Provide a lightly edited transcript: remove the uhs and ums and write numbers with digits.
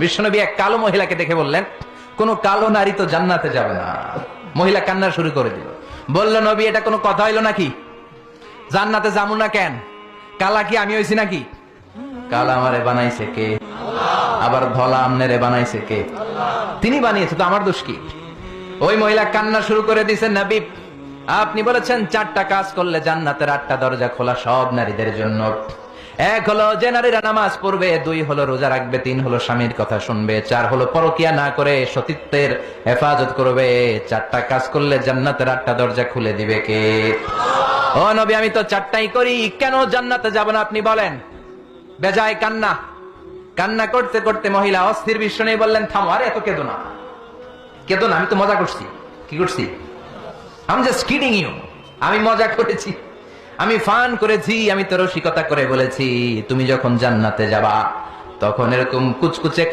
বিশ্বনবী এক কালো মহিলাকে দেখে বললেন, কোন কালো নারী তো জান্নাতে যাবে না। মহিলা কান্না শুরু করে দিল, বলল, নবী এটা কোনো কথা হইল নাকি? জান্নাতে যাবো না কেন? কালা কি আমি হইছি নাকি? কালা আমারে বানাইছে কে? আবার ধলা আমনেরে বানাইছে কে? তিনি বানিয়েছে, তো আমার দোষ কি? ওই মহিলা কান্না শুরু করে দিয়েছেন, নবী আপনি বলেছেন 4টা কাজ করলে জান্নাতের 8টা দরজা খোলা সব নারীদের জন্য। 1 হলো যে নারীরা নামাজ পড়বে, 2 হলো রোজা রাখবে, 3 হলো স্বামীর কথা শুনবে, 4 হলো পরকিয়া না করে সতীত্বের হেফাজত করবে। 4টা কাজ করলে জান্নাতের 8টা দরজা খুলে দিবে কে? ও নবী আমি তো 4টাই করি, কেন জান্নাতে যাব না আপনি বলেন? বেজায় কান্না, কান্না করতে করতে মহিলা অস্থির। বিশ্ব নেই বললেন, থামো, আরে এত কেঁদো না, কেঁদো না, আমি তো মজা করছি। কি করছি? I'm just kidding you. আমি মজা করেছি, আমি ফান করেছি, আমি তো রসিকতা করে বলেছি তুমি যখন জান্নাতে যাবা তখন এরকম কুচকুচে